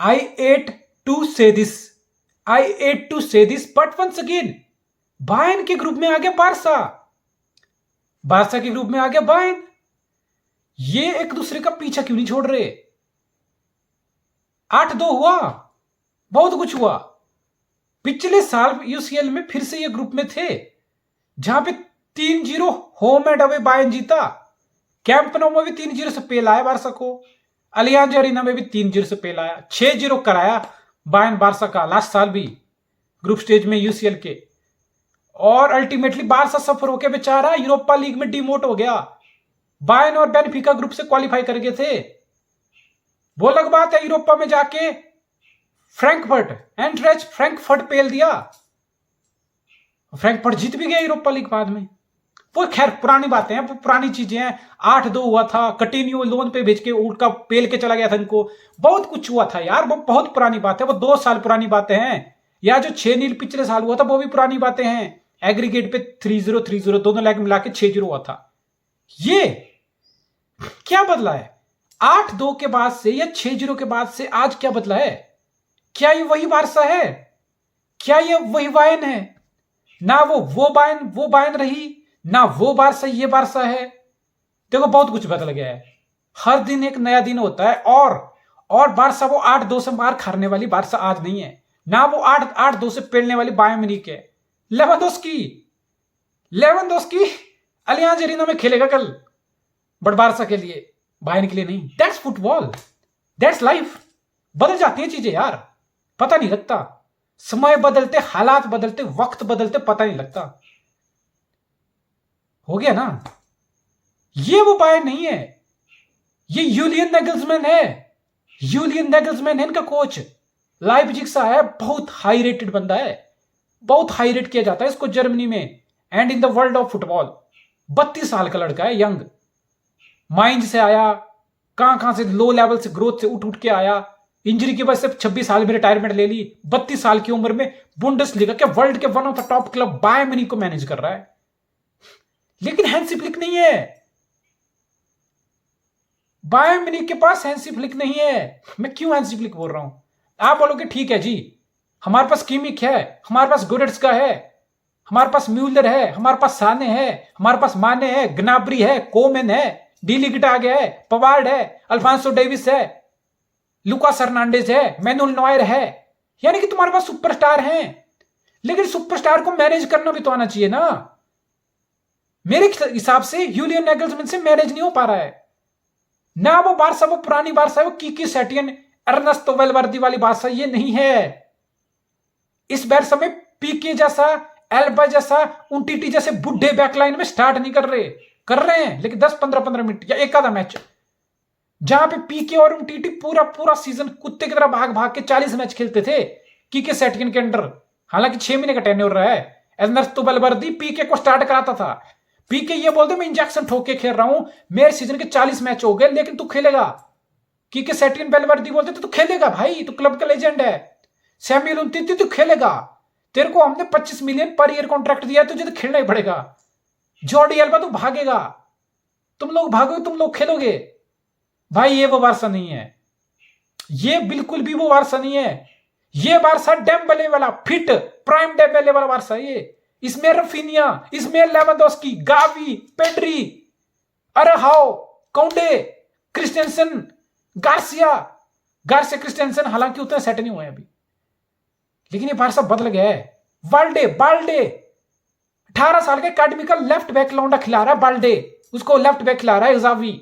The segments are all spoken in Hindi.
I hate to say this. I hate to say this, but once again, Bayern के ग्रुप में आ गया बारसा, बारसा के ग्रुप में आ गया बायर्न। ये एक दूसरे का पीछा क्यों नहीं छोड़ रहे? 8-2 हुआ, बहुत कुछ हुआ। पिछले साल यूसीएल में फिर से ये ग्रुप में थे जहां पे 3-0 होम एंड अवे बायर्न जीता। कैंप नो में भी 3-0 से पेल आया बारसा को, अलियांज अरीना में भी 3-0 से पेल आया, 6-0 कराया बायर्न बारसा का लास्ट साल भी ग्रुप स्टेज में यूसीएल के। और अल्टीमेटली बारसा सफर होकर बेचारा यूरोपा लीग में डिमोट हो गया। बायर्न और बेनफिका ग्रुप से क्वालिफाई कर गए थे। वो अलग बात है, यूरोपा में जाके फ्रैंकफर्ट एंट्रेच फ्रैंकफर्ट पेल दिया, फ्रैंकफर्ट जीत भी गया यूरोपा लीग बाद में। वो खैर पुरानी बातें हैं, वो पुरानी चीजें हैं। 8-2 हुआ था, कटिन्यू लोन पे भेज के उनका पेल के चला गया था इनको, बहुत कुछ हुआ था यार। वो बहुत पुरानी बात है, वो 2 साल पुरानी बातें हैं। या जो 6-0 पिछले साल हुआ था वो भी पुरानी बातें हैं। एग्रीगेट पे 3-0 दोनों लेग मिला के 6-0 हुआ था। ये क्या बदला है 8-2 के बाद से या 6-0 के बाद से? आज क्या बदला है? क्या ये वही बारसा है? क्या ये वही बायर्न है? ना वो बायर्न रही, ना वो बारसा ये बारसा है। देखो बहुत कुछ बदल गया है, हर दिन एक नया दिन होता है। और बारसा वो 8-2 से मार खाने वाली बारसा आज नहीं है, ना वो 8-2 से पेलने वाली बायर्न म्यूनिख है। लेवेंडोस्की अलियांज अरीना में खेलेगा कल, बट बारसा के लिए, बायर्न के लिए नहीं। That's football, that's life. बदल जाती हैं चीजें यार, पता नहीं लगता। समय बदलते, हालात बदलते, वक्त बदलते, पता नहीं लगता। हो गया ना? ये वो बायर्न नहीं है, ये यूलियन नैगल्समैन है। यूलियन नैगल्समैन है इनका कोच। लाइप्जिग से आया, बहुत हाई रेटेड बंदा है, बहुत हाई रेट किया जाता है इसको जर्मनी में and in the world of football. 32 साल का लड़का है, यंग, माइंड से आया, कहां से लो लेवल से ग्रोथ से उठ के आया। इंजरी की वजह से 26 साल में रिटायरमेंट ले ली। 32 साल की उम्र में बुंडेसलीगा के वर्ल्ड के one of the top club Bayern Munich को मैनेज कर रहा है। लेकिन हैंसी फ्लिक नहीं है, बायर्न म्यूनिख के पास हैंसी फ्लिक नहीं है। मैं क्यों हैंसी फ्लिक बोल रहा हूं? आप बोलोगे ठीक है जी, हमारे पास किमिक है, हमारे पास गोरेट्स्का है, हमारे पास म्यूलर है, हमारे पास साने है, हमारे पास माने है, ग्नाब्री है, कोमेन है, डीलिगट आ गया है, पवार्ड है, अल्फांसो डेविस है, लुकास हर्नांडेज है, मैनुअल नॉयर है। यानी कि तुम्हारे पास सुपरस्टार हैं, लेकिन सुपरस्टार को मैनेज करना भी तो आना चाहिए ना। मेरे हिसाब से यूलियन नैगल्समैन से मैनेज नहीं हो पा रहा है। ना वो बारसा, वो पुरानी बारसा है, वो कीकी सेटियन, अर्नेस्टो वेलवर्दी वाली बारसा ये नहीं है। इस बारसा में पीके जैसा, एल्बा जैसा, उनटीटी जैसे बुढ़े बैकलाइन में स्टार्ट नहीं कर रहे हैं, लेकिन 10-15 मिनट या एक आधा मैच जहां पे पीके और उनटीटी पूरा सीजन कुत्ते की तरह भाग भाग के 40 मैच खेलते थे कीके सेटियन के अंडर। हालांकि 6 महीने का टेन्योर रहा है। अर्नेस्टो वेलवर्दी पीके को स्टार्ट कराता था। पीके ये बोलते मैं इंजेक्शन ठोक के खेल रहा हूं, मेरे सीजन के 40 मैच हो गए, लेकिन तू खेलेगा। कीके सेटियन वेलवर्दी बोलते तू खेलेगा भाई, तू क्लब का लेजेंड है। सैमुअल उमटीटी तू खेलेगा, तेरे को हमने 25 मिलियन पर ईयर कॉन्ट्रैक्ट दिया है, तुझे तो खेलना ही पड़ेगा। जॉर्डी एल्बा तू भागेगा, तुम लोग भागोगे, तुम लोग खेलोगे भाई। ये वो बारसा नहीं है, ये बिल्कुल भी वो बारसा नहीं है। ये बारसा डेम्बले वाला, फिट प्राइम डेम्बले वाला बारसा है ये। इसमें रफीनिया, इसमें Lewandowski, Gavi, Pedri, Araujo, Kounde, Christensen, Garcia Christensen हालांकि उतना सेट नहीं हुए अभी, लेकिन ये बारसा बदल गया है। बाल्डे 18 साल के अकाडमी का लेफ्ट बैक लौंडा खिला रहा है, बाल्डे उसको लेफ्ट बैक खिला रहा है इजावी।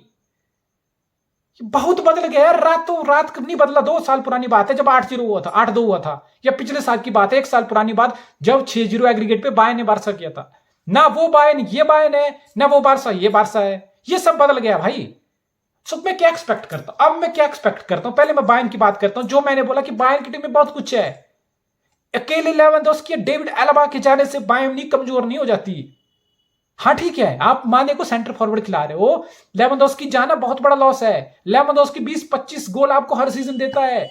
बहुत बदल गया है, रातों रात नहीं बदला। 2 साल पुरानी बात है जब 8-0 हुआ था, 8-2 हुआ था, या पिछले साल की बात है, 1 साल पुरानी बात जब 6-0 एग्रीगेट पे बायर्न ने बारसा किया था। ना वो बायर्न ये बायर्न है, ना वो बारसा ये बारसा है। ये सब बदल गया भाई। सो मैं क्या एक्सपेक्ट करता हूं? अब मैं क्या एक्सपेक्ट करता हूं? पहले मैं बायर्न की बात करता हूं। जो मैंने बोला कि बायर्न की टीम में बहुत कुछ है। अकेले लेवेंडोस्की, डेविड एल्बा के जाने से बायर्न नहीं कमजोर नहीं हो जाती। हाँ ठीक है, आप माने को सेंटर फॉरवर्ड खिला रहे हो, लेवेंडोस्की जाना बहुत बड़ा लॉस है। लेवेंडोस्की 20-25 गोल आपको हर सीजन देता है।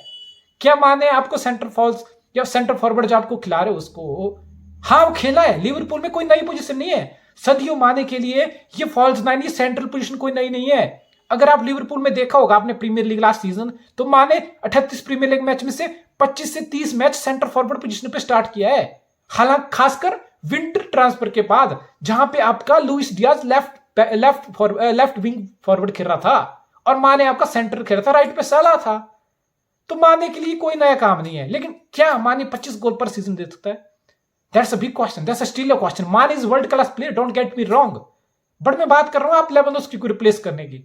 क्या माने आपको सेंटर फॉल्स या सेंटर फॉरवर्ड जो आपको खिला रहे हो उसको? हाँ वो खेला है, लिवरपूल में कोई नई पोजीशन नहीं है। सदियों माने के लिए ये फॉल्स 9, ये सेंट्रल पोजीशन कोई नई नहीं है। अगर आप लिवरपूल में देखा होगा आपने प्रीमियर लीग लास्ट सीजन, तो माने 38 प्रीमियर लीग मैच में से 25 से 30 मैच सेंटर फॉरवर्ड पोजीशन पे स्टार्ट किया है। हालांकि खासकर विंटर ट्रांसफर के बाद, जहां पे आपका Luis Diaz left wing forward खेल रहा था और माने आपका सेंटर खेल रहा था, राइट पे साला था। तो माने के लिए कोई नया काम नहीं है, लेकिन क्या माने 25 गोल पर सीजन दे सकता है? That's a big question, that's still a question. माने is world class player, don't get me wrong, but मैं बात कर रहा हूं आप लेवेंडोव्स्की को रिप्लेस करने की।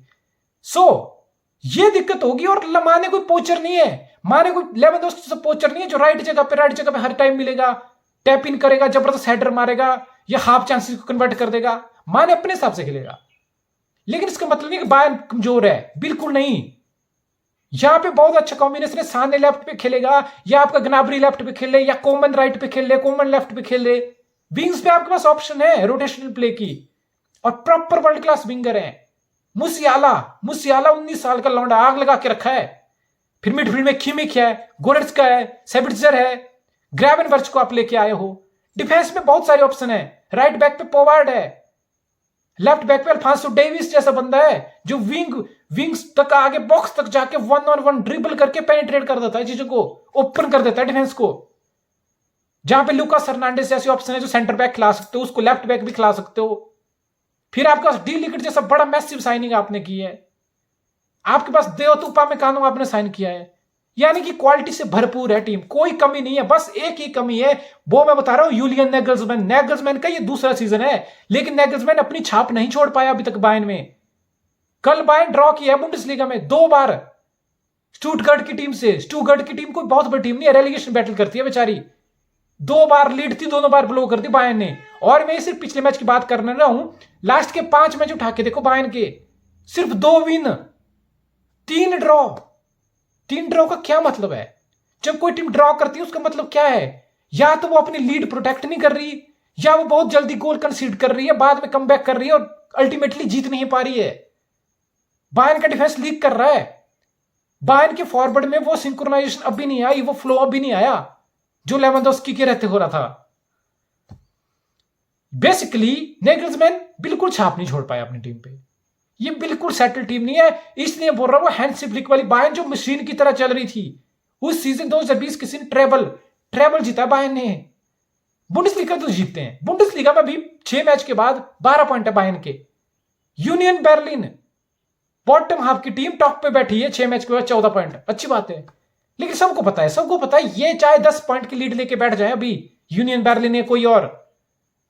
ये दिक्कत होगी। और माने कोई पोचर नहीं है, माने कोई लेवेंडोव्स्की से पोचर नहीं है जो राइट जगह पे हर टाइम मिलेगा, टैप इन करेगा, जबरदस्त हेडर मारेगा या हाफ चांसेस को कन्वर्ट कर देगा। माने अपने हिसाब से खेलेगा, लेकिन इसका मतलब नहीं कि बायर्न कमजोर है, बिल्कुल नहीं। यहां पे बहुत अच्छा कॉम्बिनेशन है, साने लेफ्ट पे खेलेगा या आपका ग्नाब्री लेफ्ट पे खेले या कोमन राइट पे खेल ले, कोमन लेफ्ट पे खेल ले। विंग्स पे आपके पास ऑप्शन है रोटेशनल प्ले की, और प्रॉपर वर्ल्ड क्लास विंगर है। मुसियाला 19 साल का लौंडा, आग लगा के रखा है। फिर मिडफील्ड में किमिक है, गोरेट्स्का है, सेबिट्जर है, ग्रेवेनबर्च को आप लेके आए हो। डिफेंस में बहुत सारे ऑप्शन है, राइट बैक पे पोवार्ड है, लेफ्ट बैक पे अल्फांसो डेविस जैसा बंदा है जो विंग्स तक आगे बॉक्स तक जाके 1-on-1 ड्रिबल करके पेनिट्रेट कर देता है, चीजों को ओपन कर देता है डिफेंस को। जहां पे लुकास हर्नांडेज जैसे ऑप्शन है जो सेंटर बैक खिला सकते हो, उसको लेफ्ट बैक भी खिला सकते हो। फिर आपके पास डी लिकट जैसा बड़ा मैसिव साइनिंग आपने की है, आपके पास देवतु उपामेकानो आपने साइन किया है। यानी कि क्वालिटी से भरपूर है टीम, कोई कमी नहीं है। बस एक ही कमी है, वो मैं बता रहा हूं, यूलियन नेगल्समैन का ये दूसरा सीजन है, लेकिन नेगल्समैन अपनी छाप नहीं छोड़ पाया अभी तक बायर्न में। कल बायर्न ड्रॉ किया बुंडेसलीगा में 2 बार स्टुटगार्ट की टीम से। स्टुटगार्ट की टीम कोई बहुत बड़ी टीम नहीं है, रेलीगेशन बैटल करती है बेचारी। 2 बार लीड थी, दोनों बार ब्लो कर दी बायर्न ने। और मैं सिर्फ पिछले मैच की बात करने रहा हूं, लास्ट के 5 मैच उठा के देखो बायर्न के, सिर्फ 2 विन 3 ड्रॉ। 3 ड्रॉ का क्या मतलब है? जब कोई टीम ड्रॉ करती है उसका मतलब क्या है? या तो वो अपनी लीड प्रोटेक्ट नहीं कर रही, या वो बहुत जल्दी गोल कंसीड कर रही है, बाद में कमबैक कर रही है और अल्टीमेटली जीत नहीं पा रही है। बायर्न का डिफेंस लीक कर रहा है, बायर्न के फॉरवर्ड में वो सिंक्रोनाइजेशन अभी नहीं आई, वो फ्लो अभी नहीं आया जो लेवेंडोव्स्की के रहते हो रहा था। बेसिकली नेगल्समैन बिल्कुल छाप नहीं छोड़ पाया अपनी टीम पे, ये बिल्कुल सेटल टीम नहीं है। इसलिए बोल रहा हूं, हैंसी फ्लिक वाली बायर्न जो मशीन की तरह चल रही थी उस सीजन 2020 किसी ने ट्रेबल जीता बायर्न ने। बुंडेसलीगा तो जीतते हैं, बुंडेसलीगा में भी 6 मैच के बाद 12 पॉइंट है बायर्न के। यूनियन बर्लिन बॉटम हाफ की टीम टॉप पे बैठी है 6 मैच के बाद 14 पॉइंट, अच्छी बात है। लेकिन सबको पता है ये चाहे 10 पॉइंट की लीड लेके बैठ जाए अभी यूनियन बर्लिन या कोई और,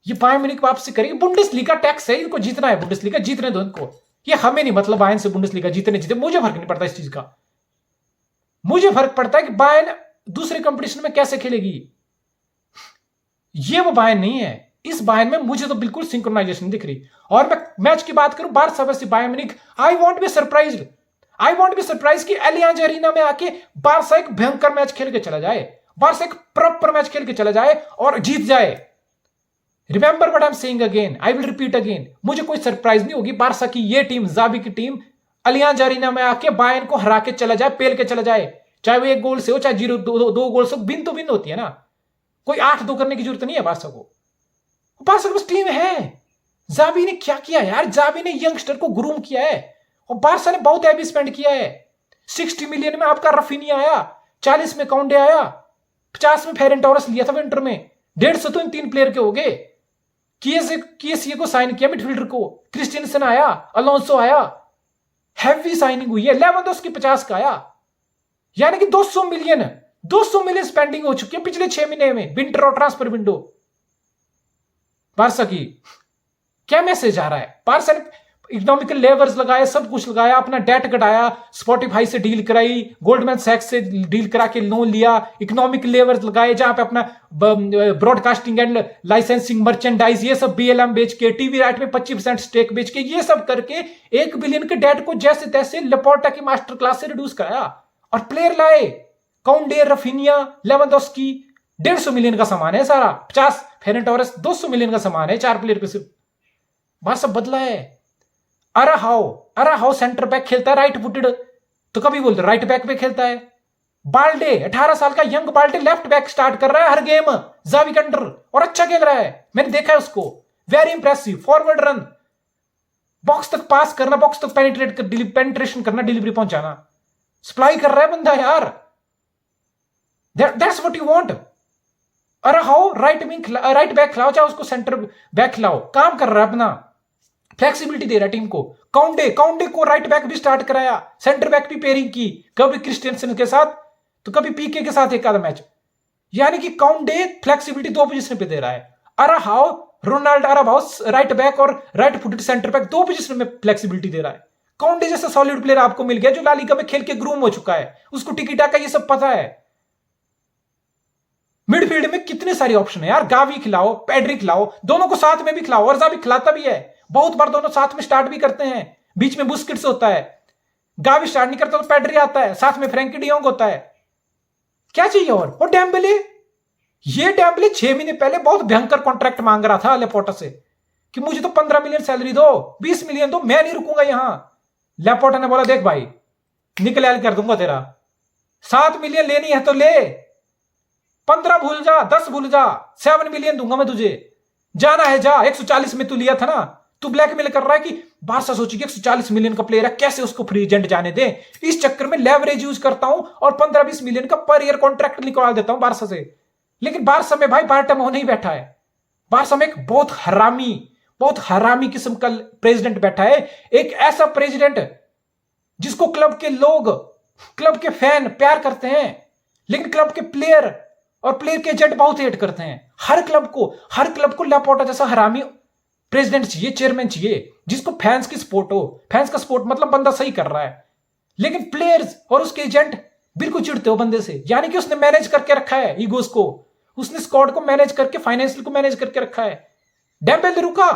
ये बायर्न म्यूनिख वापसी करेगी। बुंडेसलीगा टैक्स है, इनको जीतना है, बुंडेसलीगा जीतने दो इनको। ये हमें नहीं मतलब बायर्न से बुंडेसलीगा जीते, मुझे फर्क नहीं पड़ता इस चीज का। मुझे फर्क पड़ता है कि बायर्न दूसरे कंपटीशन में कैसे खेलेगी। ये वो बायर्न नहीं है, इस बायर्न में मुझे तो बिल्कुल सिंक्रोनाइजेशन दिख रही। और मैं मैच की बात करूं Barca versus Bayern Munich, I want be surprised कि एलियांज एरिना में आके बार्सा एक भयंकर मैच खेल के चला जाए, बार्सा एक प्रॉपर मैच खेल के चला जाए और जीत जाए। Remember what I am saying again, I will repeat again, मुझे कोई सरप्राइज नहीं होगी बार्सा की ये टीम, जावी की टीम अलियांज एरिना में आके बायर्न को हरा के चला जाए, पेल के चला जाए, चाहे वो 1 गोल से हो चाहे 2 गोल से। बिन तो बिन होती है ना, कोई 8-2 करने की जरूरत नहीं है बार्सा को। बार्सा के पास टीम है। जावी ने क्या किया यार, जावी ने यंगस्टर को ग्रूम किया है और बार्सा ने बहुत हैवी स्पेंड किया है। 60 मिलियन में आपका रफीनिया आया, 40 में काउंडे आया, 50 में फेरेन टोरस लिया था विंटर में, 150 तो इन 3 प्लेयर के हो गए। किएसए को साइन किया मिडफील्डर को, क्रिस्टियनसन आया, अलोंसो आया, हैवी साइनिंग हुई है। लेवेंडोव्स्की 50 का आया, यानी कि 200 मिलियन स्पेंडिंग हो चुकी है पिछले 6 महीने में विंटर और ट्रांसफर विंडो। बार्सा की क्या मैसेज आ रहा है? बार्सा ने इकोनॉमिकल लेवर्स लगाए, सब कुछ लगाया, अपना डेट घटाया, स्पॉटिफाई से डील कराई, गोल्डमैन सैक्स से डील करा के लोन लिया, इकोनॉमिक लेवर्स लगाए जहां पे अपना ब्रॉडकास्टिंग एंड लाइसेंसिंग मर्चेंडाइज ये सब बीएलएम बेच के, टीवी राइट में 25% स्टेक बेच के, ये सब करके 1 बिलियन के डेट को जैसे तैसे लेपोर्टा की मास्टर क्लास से रिड्यूस कराया और प्लेयर लाए, काउंडे, रफीनिया, लेवेंडोव्स्की। 150 मिलियन का सामान है सारा, 50 फेरेन टोरस 200 मिलियन का सामान है 4 प्लेयर पे सिर्फ। बार्सा बदला है। अराहाओ सेंटर बैक खेलता है, राइट फुटेड, तो कभी बोलते राइट बैक पे खेलता है। बाल्डे 18 साल का young Balde left back start कर रहा है हर गेम जावी के अंडर और अच्छा खेल रहा है, मैंने देखा है उसको, very impressive forward run. Box तक पास करना, बॉक्स तक पेनिट्रेशन करना, डिलीवरी पहुंचाना, सप्लाई कर रहा है बंदा यार। That's what you want. अरे हाउ राइट बैक खिलाओ, चाहे उसको सेंटर बैक खिलाओ, काम कर रहा है अपना, फ्लेक्सिबिलिटी दे रहा है टीम को। काउंडे को राइट बैक भी स्टार्ट कराया, सेंटर बैक भी पेयरिंग की, कभी क्रिस्टियनसन के साथ तो कभी पीके के साथ एक आधा मैच। यानी कि काउंडे फ्लेक्सिबिलिटी 2 पोजीशन पे दे रहा है। अरे हाउ रोनाल्ड अराबाउ राइट बैक और right footed centre back 2 position में फ्लेक्सिबिलिटी दे रहा है। काउंडे जैसा सॉलिड प्लेयर आपको मिल गया जो ला लीगा में खेल के ग्रूम हो चुका है, उसको टिकी टाका ये सब पता है। मिडफील्ड में कितने सारे ऑप्शन है यार, गावी खिलाओ, पेड्री खिलाओ, दोनों को साथ में भी खिलाओ, और भी खिलाता भी है, बहुत बार दोनों साथ में स्टार्ट भी करते हैं, बीच में बुस्किट्स होता है, गावी स्टार्ट नहीं करता तो पेड्री आता है, साथ में फ्रैंकी डियोंग होता है। क्या चाहिए और डेम्बेले, ये डेम्बेले 6 महीने पहले बहुत भयंकर कॉन्ट्रैक्ट मांग रहा था लेपोर्टा से कि मुझे तो 15 मिलियन सैलरी दो, 20 मिलियन दो, मैं नहीं रुकूंगा यहां। लेपोर्टा ने बोला देख भाई निकल कर दूंगा तेरा, 7 मिलियन लेनी है तो ले, 15 भूल जा, 10 भूल जा, 7 मिलियन दूंगा मैं तुझे, जाना है जा। 140 में तू लिया था ना, तू ब्लैकमेल कर रहा है कि बारसा सोचेगी 140 मिलियन का प्लेयर है, कैसे उसको फ्री एजेंट जाने दे, इस चक्कर में लेवरेज यूज करता हूं और 15-20 मिलियन का पर ईयर कॉन्ट्रैक्ट निकाल देता हूं बारसा से। लेकिन बारसा में भाई बार्टोमेओ नहीं बैठा है, बारसा में एक बहुत हरामी किस्म का प्रेसिडेंट बैठा है, एक ऐसा प्रेसिडेंट जिसको क्लब के लोग, क्लब के फैन प्यार करते हैं, लेकिन क्लब के प्लेयर और प्लेयर के एजेंट बहुत हेट करते हैं। हर क्लब को लेपोर्टा जैसा हरामी प्रेसिडेंट चाहिए, चेयरमैन चाहिए, जिसको फैंस की सपोर्ट हो। फैंस का सपोर्ट मतलब बंदा सही कर रहा है, लेकिन प्लेयर्स और उसके एजेंट बिल्कुल चिढ़ते हो बंदे से। यानी कि उसने मैनेज करके रखा है ईगोस को, उसने स्क्वाड को मैनेज करके, फाइनेंशियल को मैनेज करके रखा है। डेम्बेले रुका,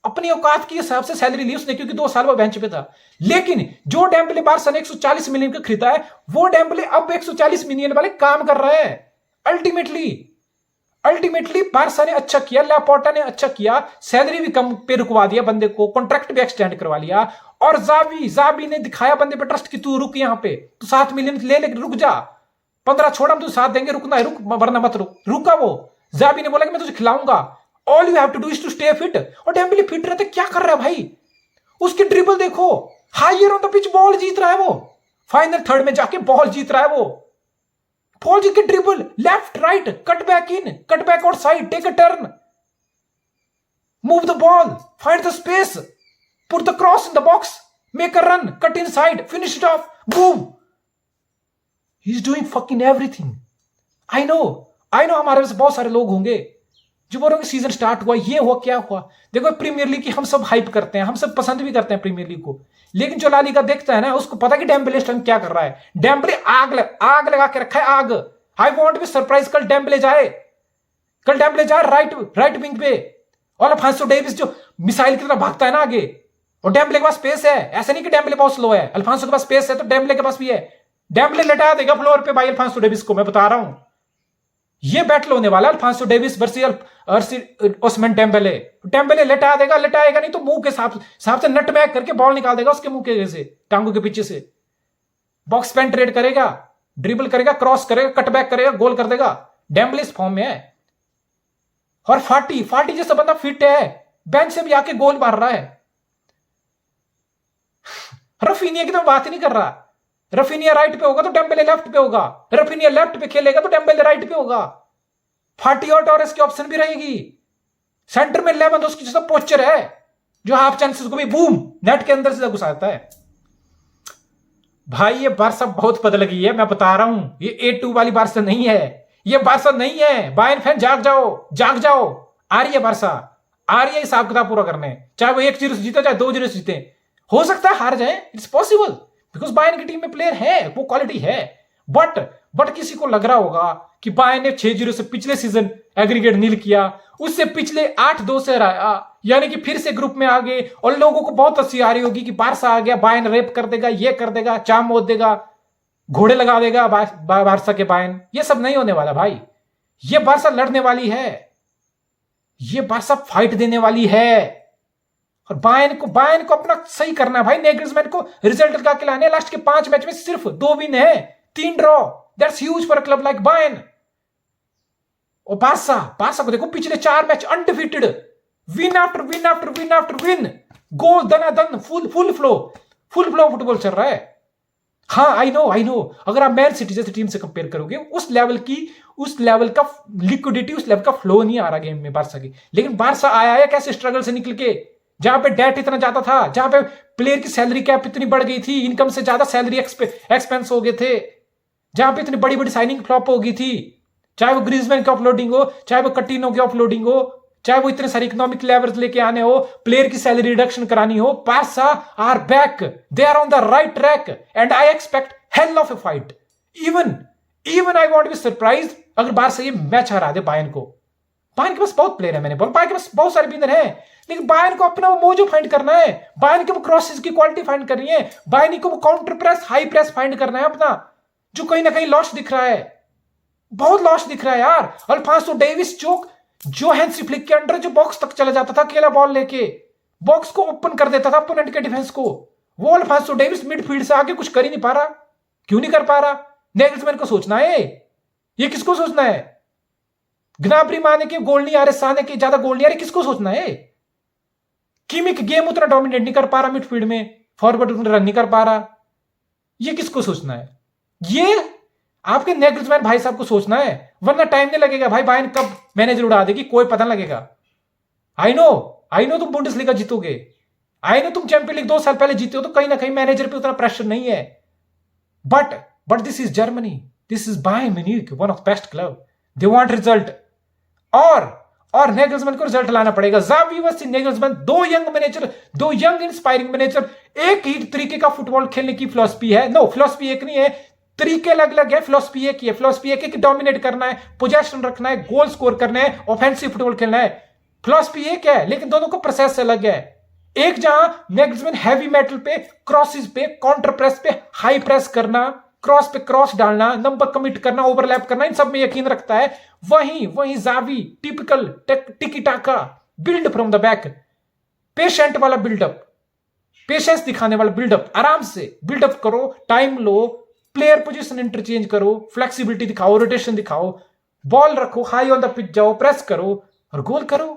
अपनी औकात के हिसाब से सैलरी ली उसने, क्योंकि 2 साल वो बेंच पे था। लेकिन जो डेम्बेले बारसा ने 140 मिलियन का खरीदा है, वो डेम्बेले अब 140 मिलियन वाले काम कर रहा है। अल्टीमेटली बारसा ने अच्छा किया, लेपोर्टा ने अच्छा किया, सैलरी भी कम पे रुकवा दिया बंदे को, कॉन्ट्रैक्ट भी एक्सटेंड करवा लिया, और जावी ने दिखाया बंदे पे ट्रस्ट कि तू रुक यहां पे, तू 7 मिलियन ले, लेकिन रुक जा, 15 छोड़, हम तू 7 देंगे, रुकना है रुक, वरना मत रुका वो। जावी ने बोला कि मैं तुझे खिलाऊंगा, all you have to do is to stay fit. और डेम्बेले फिट रहते क्या कर रहा है भाई, उसकी ड्रिबल देखो, higher on the pitch ball जीत रहा है वो, फाइनल थर्ड में जाके बॉल जीत रहा है वो, बॉल जीत के dribble, left right, cut back in, cut back outside, take a turn, move the ball, find the space, put the cross in the box, make a run, cut inside, finish it off, boom. He is doing fucking everything. I know हमारे पास बहुत सारे लोग होंगे जो बोल रहे हैं सीजन स्टार्ट हुआ, ये हुआ, क्या हुआ। देखो प्रीमियर लीग की हम सब हाइप करते हैं, हम सब पसंद भी करते हैं प्रीमियर लीग को, लेकिन जो ला लीगा देखता है ना, उसको पता कि डेम्बेले इस टाइम क्या कर रहा है। डेम्बेले आग लगा के रखा है, आग। आई वांट बी सरप्राइज, कल डेम्बेले जाए राइट विंग पे, और अल्फांसो डेविस जो मिसाइल की तरह भागता है ना आगे, और डेम्बेले के पास स्पेस है, ऐसा नहीं कि डेम्बेले बहुत स्लो है, अल्फांसो के पास स्पेस है तो डेम्बेले के पास भी है। डेम्बेले लटा देगा फ्लोर पे भाई अल्फांसो डेविस को, मैं बता रहा हूं। ये बैटल होने वाला Alphonso Davies versus Ousmane Dembele. Dembele लटाएगा नहीं तो मुंह के सांप से नट बैक करके बॉल निकाल देगा उसके मुंह के से, टांगों के पीछे से, बॉक्स पेंट्रेट करेगा, ड्रिबल करेगा, क्रॉस करेगा, कटबैक करेगा, गोल कर देगा। डेम्बेले इस फॉर्म में है। और फाटी जैसा बंदा फिट है, बेंच से भी आके गोल मार रहा है। रफीनिया की तो बात ही नहीं कर रहा, रफीनिया राइट पे होगा तो डेम्बेले लेफ्ट पे होगा, रफीनिया लेफ्ट पे खेलेगा तो डेम्बेले राइट पे होगा। फाटी और टॉरेस की ऑप्शन भी रहेगी। सेंटर में लेवेंडोव्स्की जैसा पोस्चर है जो हाफ चांसेस को भी बूम नेट के अंदर से घुसाता है। भाई ये बारसा बहुत बदल गई है, मैं बता रहा हूं। ये A2 वाली बारसा नहीं है, ये बारसा नहीं है। बायर्न फैन जाग जाओ, आ रही है बारसा, आ रही है हिसाब किताब पूरा करने। चाहे वो 1-0 से जीते, चाहे 2-0 से जीते, हो सकता है हार जाए, इट्स पॉसिबल, बिकॉज बायर्न की टीम में प्लेयर है, वो क्वालिटी है। बट किसी को लग रहा होगा कि बायर्न ने 6-0 से पिछले सीजन एग्रीगेट नील किया, उससे पिछले 8-2 से हराया, यानी कि फिर से ग्रुप में आ गए, और लोगों को बहुत हंसी आ रही होगी कि बारसा आ गया, बायर्न रेप कर देगा, ये कर देगा, चाम मोद देगा, घोड़े लगा देगा बारसा के बायर्न। ये सब नहीं होने वाला भाई। ये बारसा लड़ने वाली है, ये बारसा फाइट देने वाली है, और बायर्न को अपना सही करना है भाई। नेगल्समैन को रिजल्ट लगा के लाने, लास्ट के 5 मैच में सिर्फ 2 विन है, 3 draw, that's huge for a club like Bayern. और बारसा को देखो, पिछले 4 match undefeated, win after win after win after win, goal दनादन, फुल फ्लो फुटबॉल चल रहा है। हाँ, आई नो अगर आप मैन सिटी जैसी टीम से कंपेयर करोगे, उस लेवल का लिक्विडिटी, उस लेवल का फ्लो नहीं आ रहा गेम में बारसा की। लेकिन बारसा आया है कैसे स्ट्रगल से निकल के, जहां पे डेट इतना ज्यादा था, जहां पे प्लेयर की सैलरी कैप इतनी बढ़ गई थी, इनकम से ज्यादा सैलरी एक्सपेंस हो गए थे, जहां पे इतनी बड़ी बड़ी साइनिंग फ्लॉप हो गई थी, चाहे वो ग्रीजमैन की अपलोडिंग हो, चाहे वो कटिनो की अपलोडिंग हो, चाहे वो इतने सारे इकोनॉमिक लेवल्स लेके आने हो, प्लेयर की सैलरी रिडक्शन करानी हो। Barca are back, they are on the right track and I expect hell of a fight. Even I won't be surprise अगर बारसा ये मैच हरा दे बायर्न को। बायर्न के पास बहुत प्लेयर है, मैंने बोला बायर्न के पास बहुत सारे बिंदर हैं, लेकिन बायर्न को अपना वो मोजो फाइंड करना है, बायर्न के वो क्रॉसेस की क्वालिटी फाइंड करनी है, बायर्न को वो counter press, high press find करना है अपना, जो कहीं ना कहीं लॉस दिख रहा है, बहुत लॉस दिख रहा है यार। अल्फांसो डेविस जो हैंसी फ्लिक के अंडर जो बॉक्स तक चला जाता था अकेला बॉल लेके, बॉक्स को ओपन कर देता था अपोनेंट के डिफेंस को, वो अल्फांसो डेविस मिडफील्ड से आगे कुछ कर ही नहीं पा रहा। क्यों नहीं कर पा रहा? नेगल्समैन को सोचना है, ये किसको सोचना है? ग्नाब्री माने के गोल नहीं आ रहे, साने के ज्यादा गोल नहीं आ रहे, किसको सोचना है? किमिक गेम उतना डोमिनेट नहीं कर पा रहा मिडफील्ड में, फॉरवर्ड उतना रन नहीं कर पा रहा, ये किसको सोचना है? ये आपके नेगल्समैन भाई साहब को सोचना है, वरना टाइम नहीं लगेगा भाई। बायर्न कब मैनेजर उड़ा देगी कोई पता नहीं लगेगा। आई नो तुम बुंडेसलीगा जीतोगे, आई नो तुम चैंपियन लीग 2 साल पहले जीते हो, तो कहीं ना कहीं मैनेजर पे उतना प्रेशर नहीं है। But this is Germany, this is Bayern Munich, one of best club, they want result, और नेगल्समैन को रिजल्ट लाना पड़ेगा। ज़ावी वर्सेस नेगल्समैन, दो यंग इंस्पायरिंग मैनेजर, एक ही तरीके का फुटबॉल खेलने की फिलॉसफी है। नो, फिलॉसफी एक नहीं है, तरीके अलग अलग है, फिलॉसफी एक ही है। फिलॉसफी एक है कि डोमिनेट करना है, पोजेशन रखना है, गोल स्कोर करना है, ऑफेंसिव फुटबॉल खेलना है। फिलॉसफी एक है, लेकिन दोनों को प्रोसेस अलग है। एक जहां नेगल्समैन हैवी मेटल पे, क्रॉसेस पे, काउंटर प्रेस पे, हाई प्रेस करना, क्रॉस पे क्रॉस डालना, नंबर कमिट करना, ओवरलैप करना, इन सब में यकीन रखता है। वहीं ज़ावी टिपिकल टिकी टाका, build from the back, patient वाला बिल्डअप, पेशेंस दिखाने वाला बिल्डअप, आराम से बिल्डअप करो, टाइम लो, प्लेयर पोजीशन इंटरचेंज करो, फ्लेक्सिबिलिटी दिखाओ, रोटेशन दिखाओ, बॉल रखो, हाई ऑन द पिच जाओ, प्रेस करो और गोल करो।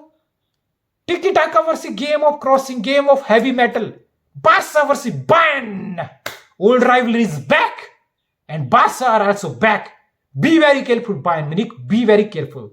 टिकी टाका versus game of crossing, game of heavy metal, Barça versus Bayern, old rivalry is back and Barca are also back. Be very careful, Bayern Munich, be very careful.